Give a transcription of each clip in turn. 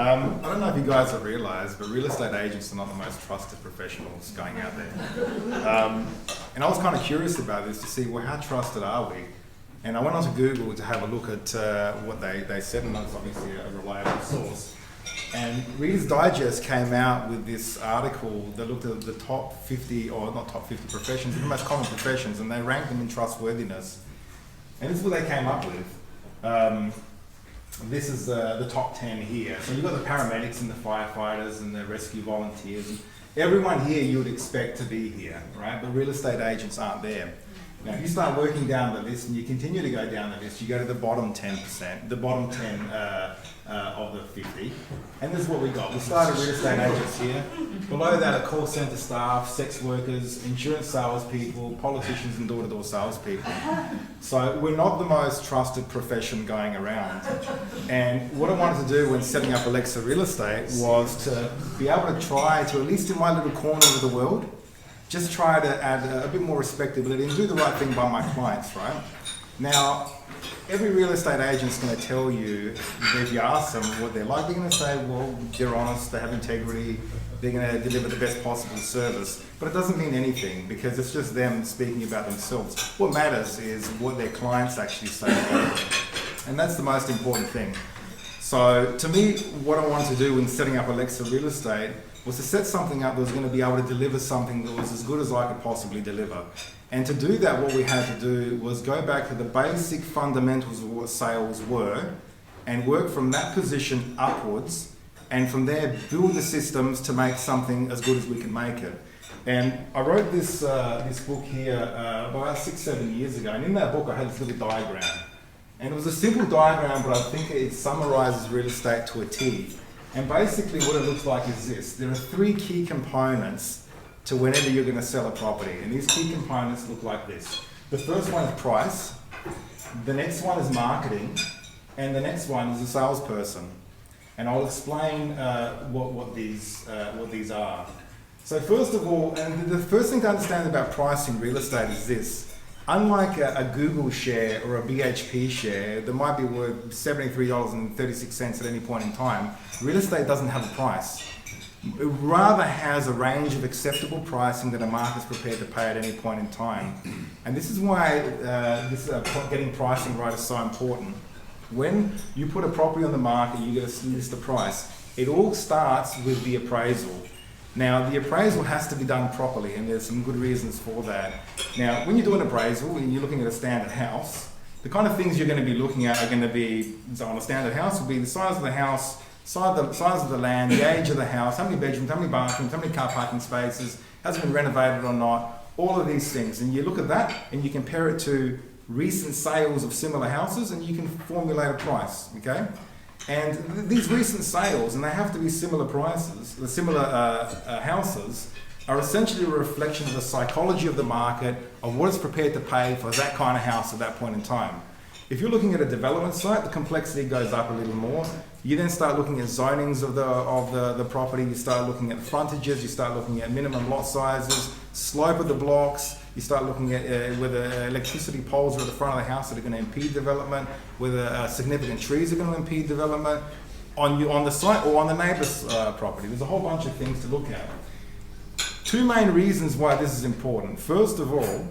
I don't know if you guys have realised, but real estate agents are not the most trusted professionals going out there. And I was kind of curious about this to see, well, how trusted are we? And I went onto Google to have a look at what they said, and that's obviously a reliable source. And Reader's Digest came out with this article that looked at the top 50, or not top 50 professions, but the most common professions, and they ranked them in trustworthiness. And this is what they came up with. This is the top 10 here. So you've got the paramedics and the firefighters and the rescue volunteers. And everyone here you would expect to be here, right? But real estate agents aren't there. Now, if you start working down the list and you continue to go down the list, you go to the bottom 10%, the bottom 10 of the 50. And this is what we got. We started real estate agents here. Below that are call center staff, sex workers, insurance salespeople, politicians and door-to-door salespeople. So we're not the most trusted profession going around. And what I wanted to do when setting up Alexa Real Estate was to be able to try to, at least in my little corner of the world, just try to add a bit more respectability and do the right thing by my clients, right? Now, every real estate agent's going to tell you, if you ask them what they're like, they're going to say, well, they're honest, they have integrity, they're going to deliver the best possible service. But it doesn't mean anything, because it's just them speaking about themselves. What matters is what their clients actually say about them. And that's the most important thing. So to me, what I wanted to do when setting up Alexa Real Estate was to set something up that was going to be able to deliver something that was as good as I could possibly deliver. And to do that, what we had to do was go back to the basic fundamentals of what sales were and work from that position upwards, and from there build the systems to make something as good as we can make it. And I wrote this book here about 6-7 years ago, and in that book I had this little diagram. And it was a simple diagram, but I think it summarizes real estate to a T. And basically what it looks like is this. There are 3 key components to whenever you're going to sell a property. And these key components look like this. The first one is price. The next one is marketing. And the next one is a salesperson. And I'll explain what these are. So first of all, and the first thing to understand about pricing real estate is this. Unlike a Google share or a BHP share that might be worth $73.36 at any point in time, real estate doesn't have a price. It rather has a range of acceptable pricing that a market is prepared to pay at any point in time. And this is why getting pricing right is so important. When you put a property on the market, you get to list the price. It all starts with the appraisal. Now, the appraisal has to be done properly, and there's some good reasons for that. Now, when you do an appraisal and you're looking at a standard house, the kind of things you're going to be looking at are going to be, so on a standard house, will be the size of the house, size of the land, the age of the house, how many bedrooms, how many bathrooms, how many car parking spaces, has it been renovated or not, all of these things. And you look at that and you compare it to recent sales of similar houses, and you can formulate a price, okay? And these recent sales, and they have to be similar prices, the similar houses, are essentially a reflection of the psychology of the market, of what it's prepared to pay for that kind of house at that point in time. If you're looking at a development site, the complexity goes up a little more. You then start looking at zonings of the property, you start looking at frontages, you start looking at minimum lot sizes, slope of the blocks, you start looking at whether electricity poles are at the front of the house that are going to impede development, whether significant trees are going to impede development on the site or on the neighbour's property. There's a whole bunch of things to look at. 2 main reasons why this is important. First of all,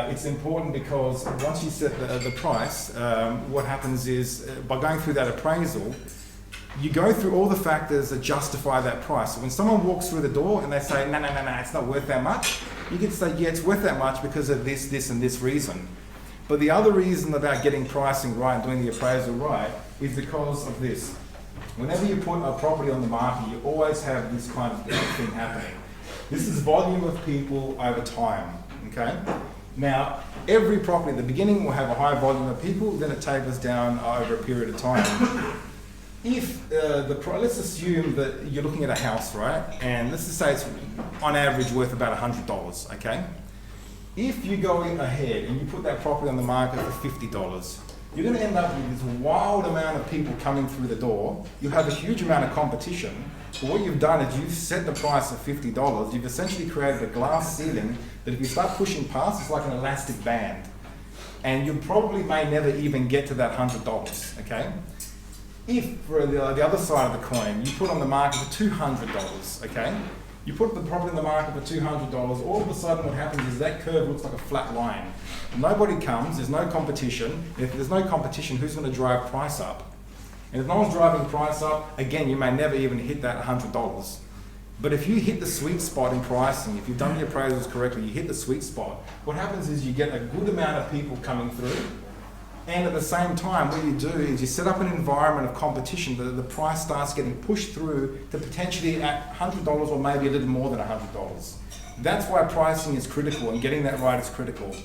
it's important because once you set the price, what happens is by going through that appraisal, you go through all the factors that justify that price. So when someone walks through the door and they say, no, it's not worth that much, you get to say, yeah, it's worth that much because of this, and this reason. But the other reason about getting pricing right and doing the appraisal right is because of this. Whenever you put a property on the market, you always have this kind of thing happening. This is volume of people over time, okay? Now, every property at the beginning will have a high volume of people, then it tapers down over a period of time. If let's assume that you're looking at a house, right? And let's just say it's on average worth about $100, okay? If you go ahead and you put that property on the market for $50, you're going to end up with this wild amount of people coming through the door. You have a huge amount of competition. But what you've done is you've set the price at $50. You've essentially created a glass ceiling that if you start pushing past, it's like an elastic band. And you probably may never even get to that $100, okay? If, for the other side of the coin, you put on the market for $200, okay? You put the property on the market for $200, all of a sudden what happens is that curve looks like a flat line. Nobody comes, there's no competition. If there's no competition, who's going to drive price up? And if no one's driving price up, again, you may never even hit that $100. But if you hit the sweet spot in pricing, if you've done the appraisals correctly, you hit the sweet spot, what happens is you get a good amount of people coming through. And at the same time, what you do is you set up an environment of competition that the price starts getting pushed through to potentially at $100 or maybe a little more than $100. That's why pricing is critical, and getting that right is critical.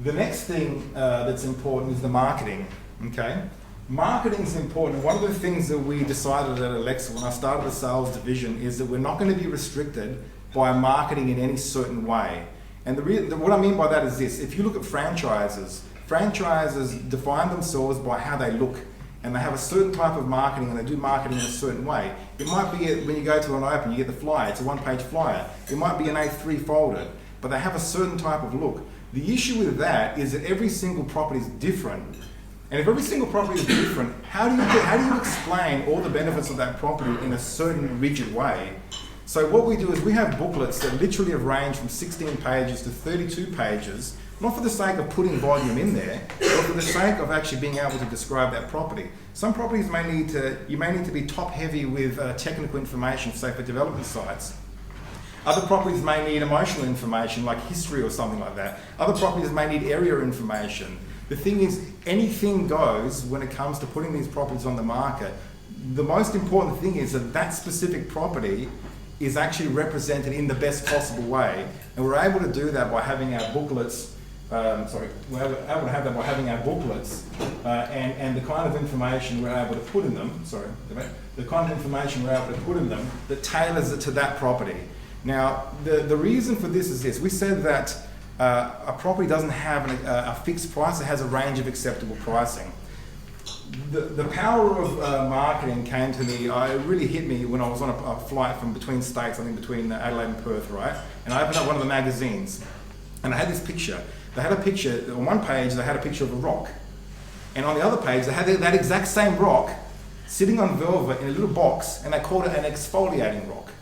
The next thing that's important is the marketing, okay? Marketing is important. One of the things that we decided at Alexa when I started the sales division is that we're not going to be restricted by marketing in any certain way. And what I mean by that is this: if you look at franchises define themselves by how they look, and they have a certain type of marketing, and they do marketing in a certain way. It might be when you go to an open, you get the flyer, it's a one-page flyer. It might be an A3 folder, but they have a certain type of look. The issue with that is that every single property is different. And if every single property is different, how do you explain all the benefits of that property in a certain rigid way? So what we do is we have booklets that literally have ranged from 16 pages to 32 pages, not for the sake of putting volume in there, but for the sake of actually being able to describe that property. Some properties you may need to be top heavy with technical information, say for development sites. Other properties may need emotional information like history or something like that. Other properties may need area information. The thing is, anything goes when it comes to putting these properties on the market. The most important thing is that that specific property is actually represented in the best possible way. And we're able to do that by having our booklets, we're able to have that by having our booklets and the kind of information we're able to put in them, the kind of information we're able to put in them that tailors it to that property. Now, the reason for this is this: we said that a property doesn't have a fixed price, it has a range of acceptable pricing. The power of marketing came to me, it really hit me when I was on a flight from between states, I think between Adelaide and Perth, right? And I opened up one of the magazines, and I had this picture. They had a picture, on one page they had a picture of a rock, and on the other page they had that exact same rock sitting on velvet in a little box, and they called it an exfoliating rock.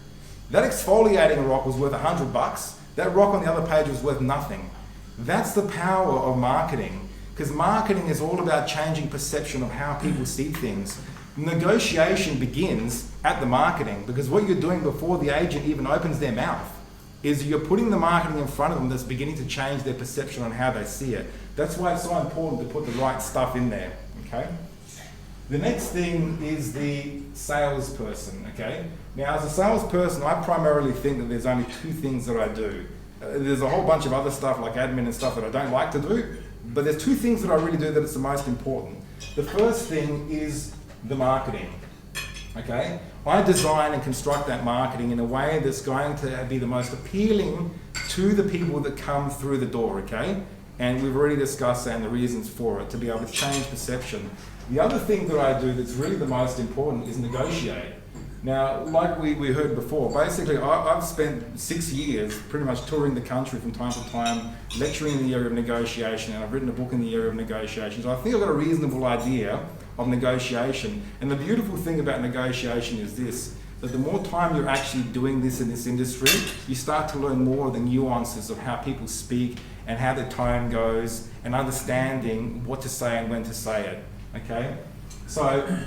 That exfoliating rock was worth $100. That rock on the other page was worth nothing. That's the power of marketing, because marketing is all about changing perception of how people see things. Negotiation begins at the marketing, because what you're doing before the agent even opens their mouth is you're putting the marketing in front of them that's beginning to change their perception on how they see it. That's why it's so important to put the right stuff in there, okay? The next thing is the salesperson, okay? Now, as a salesperson, I primarily think that there's only two things that I do. There's a whole bunch of other stuff like admin and stuff that I don't like to do, but there's two things that I really do that it's the most important. The first thing is the marketing, okay? I design and construct that marketing in a way that's going to be the most appealing to the people that come through the door, okay? And we've already discussed that and the reasons for it, to be able to change perception. The other thing that I do that's really the most important is negotiate. Now, like we heard before, basically I've spent 6 years pretty much touring the country from time to time, lecturing in the area of negotiation, and I've written a book in the area of negotiation. So I think I've got a reasonable idea of negotiation. And the beautiful thing about negotiation is this, that the more time you're actually doing this in this industry, you start to learn more of the nuances of how people speak and how their tone goes, and understanding what to say and when to say it, okay? So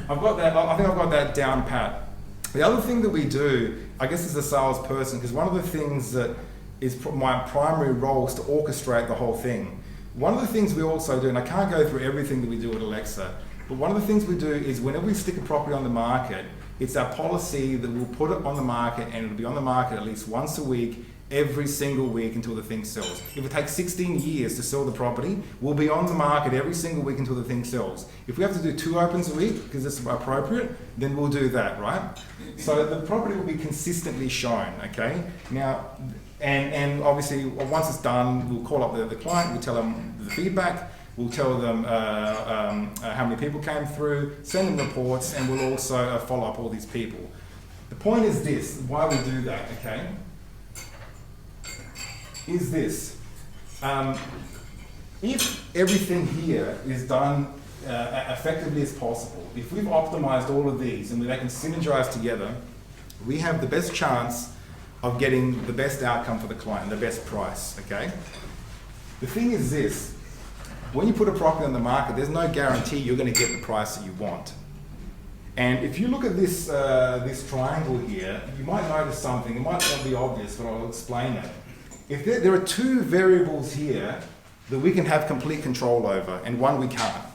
I've got that, I think I've got that down pat. The other thing that we do, I guess as a salesperson, because one of the things that is my primary role is to orchestrate the whole thing. One of the things we also do, and I can't go through everything that we do at Alexa, but one of the things we do is whenever we stick a property on the market, it's our policy that we'll put it on the market, and it'll be on the market at least once a week, every single week until the thing sells. If it takes 16 years to sell the property, we'll be on the market every single week until the thing sells. If we have to do 2 opens a week, because it's appropriate, then we'll do that, right? So the property will be consistently shown, okay? Now, and obviously once it's done, we'll call up the client, we'll tell them the feedback, we'll tell them how many people came through, send them reports, and we'll also follow up all these people. The point is this, why we do that, okay? Is this. If everything here is done effectively as possible, if we've optimized all of these and they can synergize together, we have the best chance of getting the best outcome for the client and the best price, okay? The thing is this, when you put a property on the market, there's no guarantee you're going to get the price that you want. And if you look at this, this triangle here, you might notice something. It might not be obvious, but I'll explain it. If there are two variables here that we can have complete control over, and one we can't.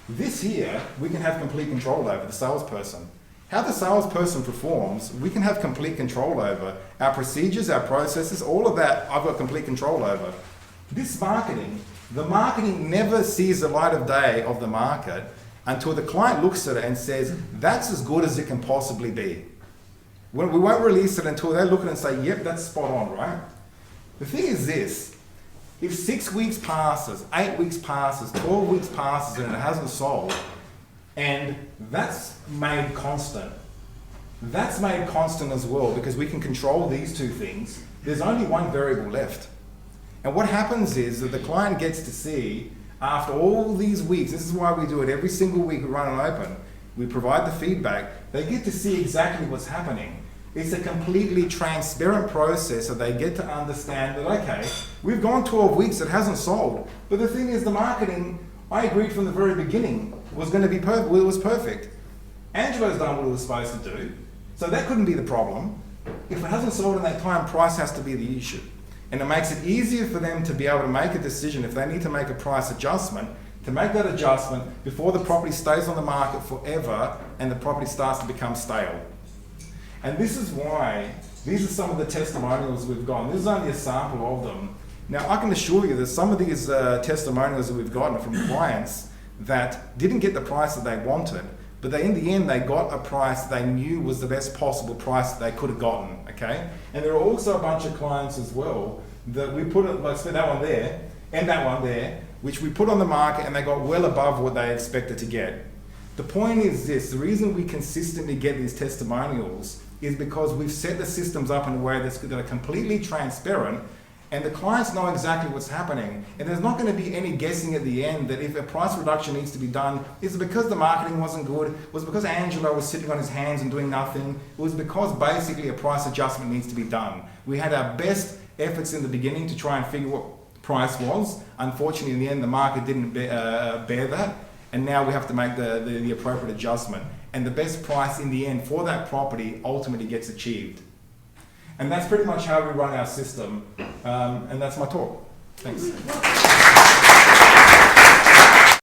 This here, we can have complete control over, the salesperson. How the salesperson performs, we can have complete control over. Our procedures, our processes, all of that, I've got complete control over. This marketing, the marketing never sees the light of day of the market until the client looks at it and says, that's as good as it can possibly be. We won't release it until they look at it and say, yep, that's spot on, right? The thing is this, if 6 weeks passes, 8 weeks passes, 12 weeks passes and it hasn't sold, and that's made constant. That's made constant as well because we can control these two things. There's only one variable left. And what happens is that the client gets to see, after all these weeks, this is why we do it every single week, we run it open, we provide the feedback, they get to see exactly what's happening. It's a completely transparent process so they get to understand that, okay, we've gone 12 weeks, it hasn't sold. But the thing is, the marketing, I agreed from the very beginning, was going to be perfect. Well, it was perfect. Angelo's done what it was supposed to do, so that couldn't be the problem. If it hasn't sold in that time, price has to be the issue. And it makes it easier for them to be able to make a decision if they need to make a price adjustment, to make that adjustment before the property stays on the market forever and the property starts to become stale. And this is why, these are some of the testimonials we've gotten. This is only a sample of them. Now, I can assure you that some of these testimonials that we've gotten from clients that didn't get the price that they wanted, but in the end, they got a price they knew was the best possible price that they could have gotten, okay? And there are also a bunch of clients as well that we put, like that one there, and that one there, which we put on the market and they got well above what they expected to get. The point is this, the reason we consistently get these testimonials is because we've set the systems up in a way that are completely transparent and the clients know exactly what's happening. And there's not going to be any guessing at the end that if a price reduction needs to be done, is it because the marketing wasn't good? Was it because Angelo was sitting on his hands and doing nothing? It was because basically a price adjustment needs to be done. We had our best efforts in the beginning to try and figure what price was. Unfortunately, in the end, the market didn't bear that. And now we have to make the appropriate adjustment. And the best price in the end for that property ultimately gets achieved. And that's pretty much how we run our system. And that's my talk. Thanks.